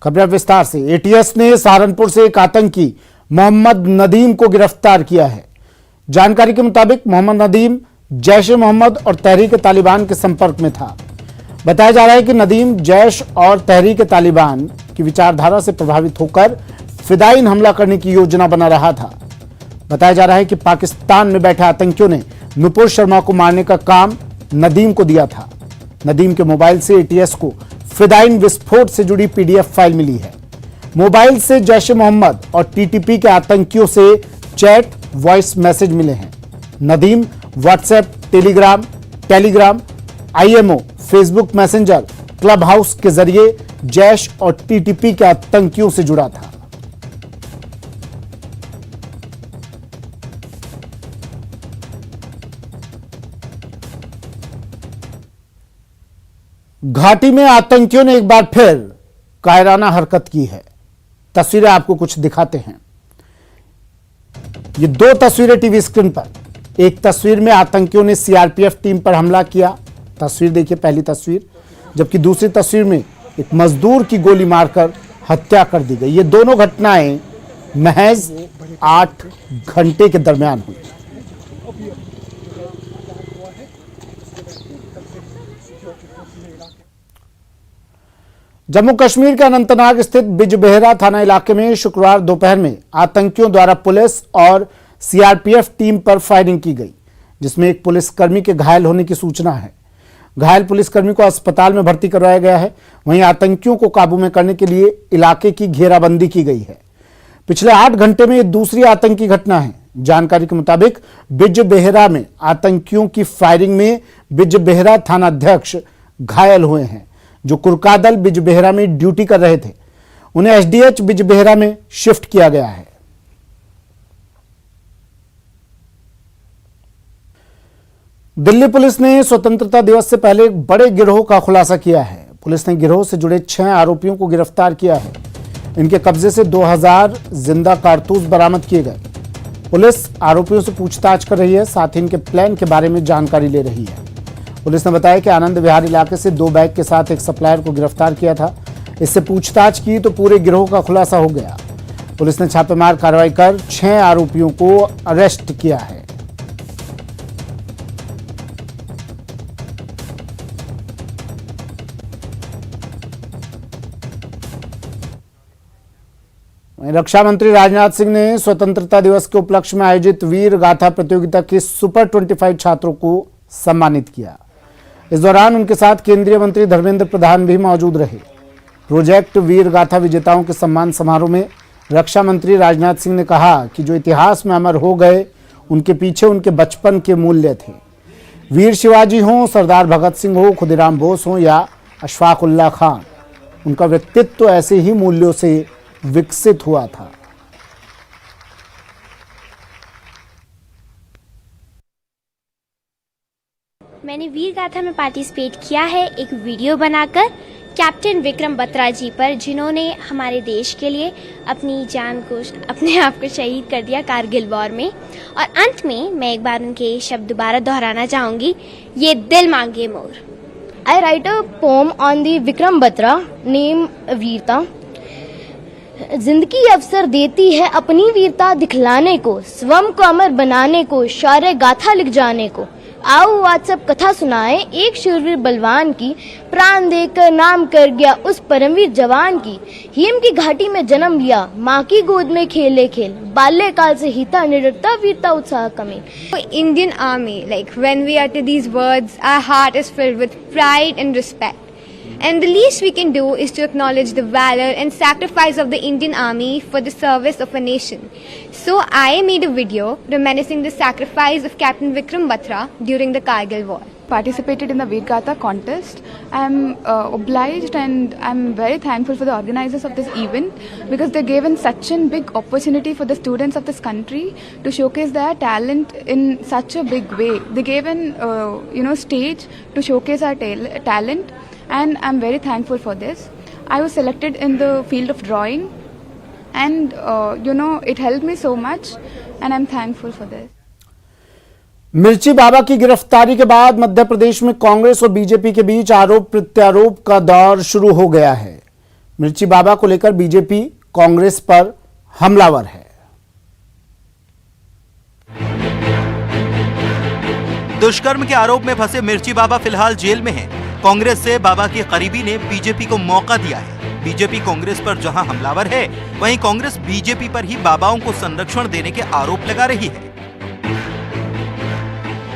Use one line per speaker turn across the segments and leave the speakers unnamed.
खबर विस्तार से। एटीएस ने सहारनपुर से एक आतंकी मोहम्मद नदीम को गिरफ्तार किया है। जानकारी के मुताबिक मोहम्मद नदीम जैश ए मोहम्मद और तहरीक तालिबान के संपर्क में था। बताया जा रहा है कि नदीम जैश और तहरीक तालिबान की विचारधारा से प्रभावित होकर फिदायीन हमला करने की योजना बना रहा था। बताया जा रहा है कि पाकिस्तान में बैठे आतंकियों ने नुपुर शर्मा को मारने का काम नदीम को दिया था। नदीम के मोबाइल से एटीएस को फिदायीन विस्फोट से जुड़ी पीडीएफ फाइल मिली है। मोबाइल से जैश ए मोहम्मद और टीटीपी के आतंकियों से चैट वॉइस मैसेज मिले हैं। Nadeem WhatsApp, Telegram, IMO, Facebook messenger, club house के जरिए जैश और टीटीपी के आतंकियों से जुड़ा था। घाटी में आतंकियों ने एक बार फिर कायराना हरकत की है। तस्वीरें आपको कुछ दिखाते हैं। ये दो तस्वीरें टीवी स्क्रीन पर। एक तस्वीर में आतंकियों ने सीआरपीएफ टीम पर हमला किया। तस्वीर देखिए, पहली तस्वीर। जबकि दूसरी तस्वीर में एक मजदूर की गोली मारकर हत्या कर दी गई। ये दोनों घटनाएं महज 8 घंटे के दरमियान हुई। जम्मू कश्मीर के अनंतनाग स्थित बिजबेहरा थाना इलाके में शुक्रवार दोपहर में आतंकियों द्वारा पुलिस और सीआरपीएफ टीम पर फायरिंग की गई, जिसमें एक पुलिसकर्मी के घायल होने की सूचना है। घायल पुलिसकर्मी को अस्पताल में भर्ती करवाया गया है। वहीं आतंकियों को काबू में करने के लिए इलाके की घेराबंदी की गई है। पिछले 8 घंटे में यह दूसरी आतंकी घटना है। जानकारी के मुताबिक बिजबेहरा में आतंकियों की फायरिंग में बिजबेहरा थानाध्यक्ष घायल हुए हैं, जो कुरकादल बिजबेहरा में ड्यूटी कर रहे थे। उन्हें एसडीएच बिजबेहरा में शिफ्ट किया गया है। दिल्ली पुलिस ने स्वतंत्रता दिवस से पहले एक बड़े गिरोह का खुलासा किया है। पुलिस ने गिरोह से जुड़े 6 आरोपियों को गिरफ्तार किया है। इनके कब्जे से 2000 जिंदा कारतूस बरामद किए गए। पुलिस आरोपियों से पूछताछ कर रही है, साथ ही इनके प्लान के बारे में जानकारी ले रही है। पुलिस ने बताया कि आनंद विहार इलाके से 2 बैग के साथ एक सप्लायर को गिरफ्तार किया था। इससे पूछताछ की तो पूरे गिरोह का खुलासा हो गया। पुलिस ने छापेमार कार्रवाई कर 6 आरोपियों को अरेस्ट किया है। रक्षा मंत्री राजनाथ सिंह ने स्वतंत्रता दिवस के उपलक्ष्य में आयोजित वीर गाथा प्रतियोगिता के सुपर 25 छात्रों को सम्मानित किया। इस दौरान उनके साथ केंद्रीय मंत्री धर्मेंद्र प्रधान भी मौजूद रहे। प्रोजेक्ट वीर गाथा विजेताओं के सम्मान समारोह में रक्षा मंत्री राजनाथ सिंह ने कहा कि जो इतिहास में अमर हो गए, उनके पीछे उनके बचपन के मूल्य थे। वीर शिवाजी हों, सरदार भगत सिंह हो, खुदीराम बोस हों या अशफाक उल्लाह खान, उनका व्यक्तित्व ऐसे ही मूल्यों से विकसित हुआ था।
मैंने वीर गाथा में पार्टिसिपेट किया है एक वीडियो बनाकर कैप्टन विक्रम बत्रा जी पर, जिन्होंने हमारे देश के लिए अपनी जान को, अपने आप को शहीद कर दिया कारगिल वॉर में। और अंत में मैं एक बार उनके शब्द दोबारा दोहराना चाहूंगी, ये दिल मांगे मोर।
I write a poem on the Vikram Batra name वीरता। जिंदगी अवसर देती है अपनी वीरता दिखलाने को, स्वयं को अमर बनाने को, शौर्य गाथा लिख जाने को। आओ आज सब कथा सुनाए एक शूरवीर बलवान की, प्राण देकर नाम कर गया उस परमवीर जवान की। हिम की घाटी में जन्म लिया, माँ की गोद में खेले खेल, बाल्यकाल से ही था निडरता वीरता उत्साह कमी।
Indian Army, like when we utter these words, our heart is filled with pride and respect. And the least we can do is to acknowledge the valor and sacrifice of the Indian Army for the service of a nation. So I made a video reminiscing the sacrifice of Captain Vikram Batra during the Kargil War.
Participated in the Veer Gatha contest. I'm obliged and I'm very thankful for the organizers of this event, because they've given such a big opportunity for the students of this country to showcase their talent in such a big way. They gave an stage to showcase our talent, and I'm very thankful for this. I was selected in the field of drawing, and it helped me so much, and I'm thankful for this.
मिर्ची बाबा की गिरफ्तारी के बाद मध्य प्रदेश में कांग्रेस और BJP के बीच आरोप प्रत्यारोप का दौर शुरू हो गया है। मिर्ची बाबा को लेकर बीजेपी कांग्रेस पर हमलावर है।
दुष्कर्म के आरोप में फंसे मिर्ची बाबा फिलहाल जेल में हैं। कांग्रेस से बाबा के करीबी ने बीजेपी को मौका दिया है। बीजेपी कांग्रेस पर जहां हमलावर है, वहीं कांग्रेस बीजेपी पर ही बाबाओं को संरक्षण देने के आरोप लगा रही है।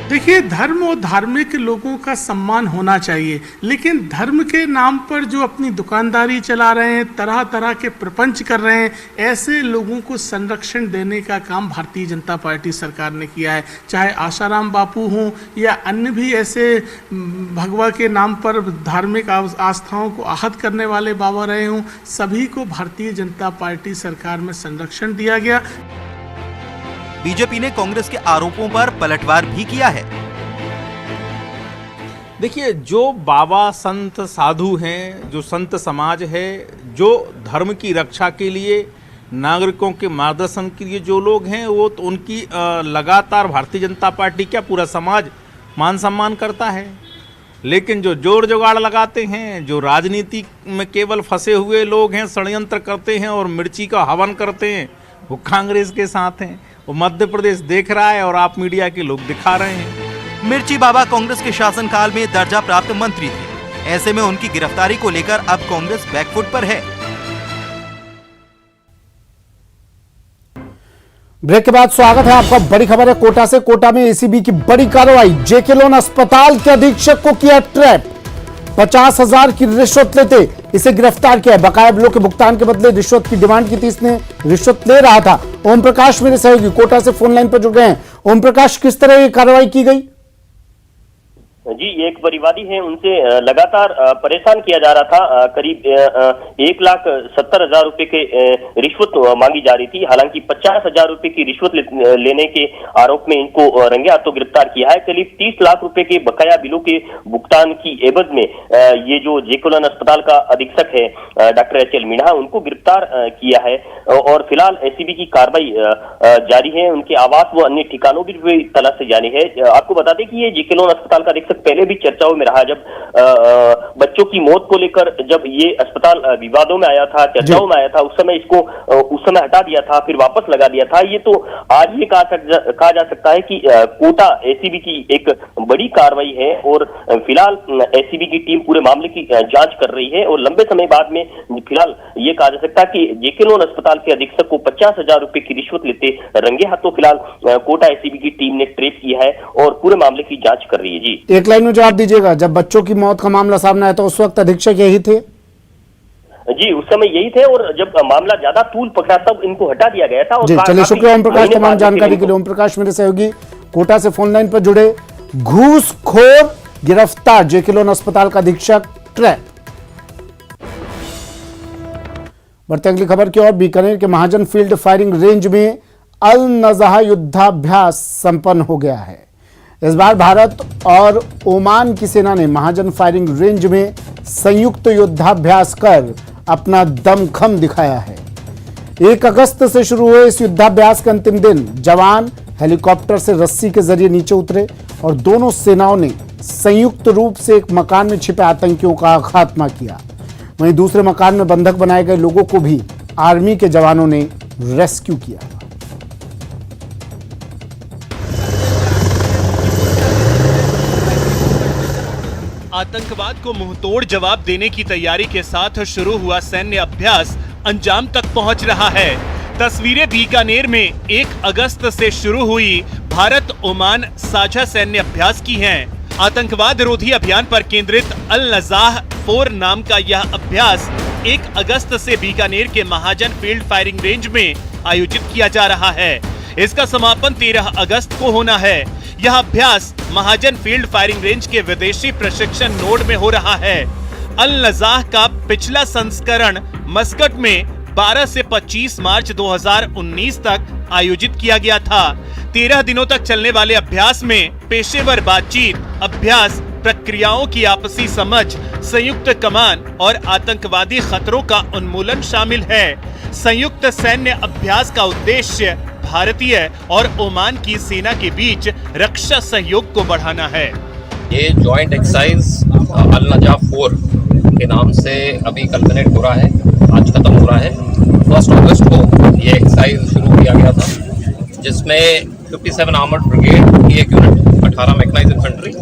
देखिए, धर्म और धार्मिक लोगों का सम्मान होना चाहिए, लेकिन धर्म के नाम पर जो अपनी दुकानदारी चला रहे हैं, तरह तरह के प्रपंच कर रहे हैं, ऐसे लोगों को संरक्षण देने का काम भारतीय जनता पार्टी सरकार ने किया है। चाहे आशाराम बापू हों या अन्य भी ऐसे भगवा के नाम पर धार्मिक आस्थाओं को आहत करने वाले बाबा रहे हों, सभी को भारतीय जनता पार्टी सरकार में संरक्षण दिया गया।
बीजेपी ने कांग्रेस के आरोपों पर पलटवार भी किया है।
देखिए, जो बाबा संत साधु हैं, जो संत समाज है, जो धर्म की रक्षा के लिए, नागरिकों के मार्गदर्शन के लिए जो लोग हैं, वो तो उनकी लगातार भारतीय जनता पार्टी क्या पूरा समाज मान सम्मान करता है। लेकिन जो जोड़ जुगाड़ लगाते हैं, जो राजनीति में केवल फंसे हुए लोग हैं, षड्यंत्र करते हैं और मिर्ची का हवन करते हैं, वो कांग्रेस के साथ हैं। वो मध्य प्रदेश देख रहा है और आप मीडिया के लोग दिखा रहे हैं।
मिर्ची बाबा कांग्रेस के शासनकाल में दर्जा प्राप्त मंत्री थे। ऐसे में उनकी गिरफ्तारी को लेकर अब कांग्रेस बैकफुट पर है।
ब्रेक के बाद स्वागत है आपका। बड़ी खबर है कोटा से। कोटा में एसीबी की बड़ी कार्रवाई। जेके लोन अस्पताल के अधीक्षक को किया ट्रैप। 50,000 की रिश्वत लेते इसे गिरफ्तार किया। बकाया बिलों के भुगतान के बदले रिश्वत की डिमांड की थी। इसने रिश्वत ले रहा था। ओम प्रकाश मेरे सहयोगी कोटा से फोन लाइन पर जुड़ गए हैं। ओम प्रकाश, किस तरह ये कार्रवाई की गई?
जी, एक परिवादी है, उनसे लगातार परेशान किया जा रहा था। करीब 1,70,000 रुपए के रिश्वत मांगी जा रही थी। हालांकि 50,000 रुपए की रिश्वत लेने के आरोप में इनको रंगे हाथों गिरफ्तार किया है। करीब 30 लाख रुपए के बकाया बिलों के भुगतान की एवज में ये जो जेके लोन अस्पताल का अधीक्षक है डॉक्टर एच.एल. मीणा, उनको गिरफ्तार किया है और फिलहाल एसीबी की कार्रवाई जारी है। उनके आवास व अन्य ठिकानों की भी तलाशी जारी है। आपको बता दें कि ये जेके लोन अस्पताल का पहले भी चर्चाओं में रहा। जब बच्चों की मौत को लेकर जब ये अस्पताल विवादों में आया था, चर्चाओं में आया था, उस समय हटा दिया था, फिर वापस लगा दिया था। ये तो आज ये कहा जा सकता है कि कोटा एसीबी की एक बड़ी कार्रवाई है और फिलहाल एसीबी की टीम पूरे मामले की जांच कर रही है और लंबे समय बाद में फिलहाल ये कहा जा सकता है कि जेके लोन अस्पताल के अधीक्षक को 50,000 रुपए की रिश्वत लेते रंगे हाथों फिलहाल कोटा एसीबी की टीम ने ट्रेस किया है और पूरे मामले की जांच कर रही है। जी,
एक लाइन में जवाब दीजिएगा। जब बच्चों की मौत का मामला सामने आया तो उस वक्त अधीक्षक यही थे?
जी, उस समय यही थे और जब मामला ज्यादा तूल पकड़ा तब इनको हटा दिया गया था।
जी, चलिए, शुक्रिया ओम प्रकाश तमाम जानकारी के लिए। ओम प्रकाश मेरे सहयोगी कोटा से फोन लाइन पर जुड़े। घूसखोर गिरफ्तार, जेके लोन अस्पताल का अधीक्षक ट्रैप। बढ़ते अगली खबर की ओर। बीकानेर के महाजन फील्ड फायरिंग रेंज में अल नज़ाह युद्धाभ्यास संपन्न हो गया है। इस बार भारत और ओमान की सेना ने महाजन फायरिंग रेंज में संयुक्त युद्धाभ्यास कर अपना दमखम दिखाया है। 1 अगस्त से शुरू हुए इस युद्धाभ्यास के अंतिम दिन जवान हेलीकॉप्टर से रस्सी के जरिए नीचे उतरे और दोनों सेनाओं ने संयुक्त रूप से एक मकान में छिपे आतंकियों का खात्मा किया। वहीं दूसरे मकान में बंधक बनाए गए लोगों को भी आर्मी के जवानों ने रेस्क्यू किया।
आतंकवाद को मुंहतोड़ जवाब देने की तैयारी के साथ शुरू हुआ सैन्य अभ्यास अंजाम तक पहुंच रहा है। तस्वीरें बीकानेर में 1 अगस्त से शुरू हुई भारत ओमान साझा सैन्य अभ्यास की हैं। आतंकवाद रोधी अभियान पर केंद्रित अल नज़ाह 4 नाम का यह अभ्यास 1 अगस्त से बीकानेर के महाजन फील्ड फायरिंग रेंज में आयोजित किया जा रहा है। इसका समापन 13 अगस्त को होना है। यह अभ्यास महाजन फील्ड फायरिंग रेंज के विदेशी प्रशिक्षण नोड में हो रहा है। अल नज़ाह का पिछला संस्करण मस्कट में 12 से 25 मार्च 2019 तक आयोजित किया गया था। 13 दिनों तक चलने वाले अभ्यास में पेशेवर बातचीत, अभ्यास प्रक्रियाओं की आपसी समझ, संयुक्त कमान और आतंकवादी खतरों का उन्मूलन शामिल है। संयुक्त सैन्य अभ्यास का उद्देश्य भारतीय और ओमान की सेना के बीच रक्षा सहयोग को बढ़ाना है।
ये जॉइंट एक्सरसाइज अल नज़ाह 4 के नाम से अभी कल्पनेट हो रहा है। खत्म हो रहा है। 1 अगस्त को ये एक्सरसाइज शुरू किया गया था, जिसमें 57 आर्मर्ड ब्रिगेड की एक यूनिट, 18 मैकेनाइज्ड इन्फेंट्री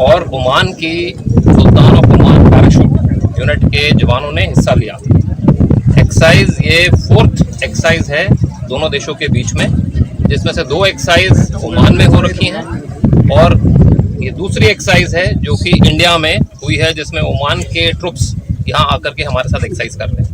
और ओमान की सुल्तान ऑफ ओमान पैराशूट यूनिट के जवानों ने हिस्सा लिया। एक्सरसाइज ये 4th एक्सरसाइज है दोनों देशों के बीच में, जिसमें से 2 एक्सरसाइज ओमान में हो रखी हैं और ये दूसरी एक्सरसाइज है जो कि इंडिया में हुई है, जिसमें ओमान के ट्रुप्स यहाँ आकर के हमारे साथ एक्सरसाइज कर रहे हैं।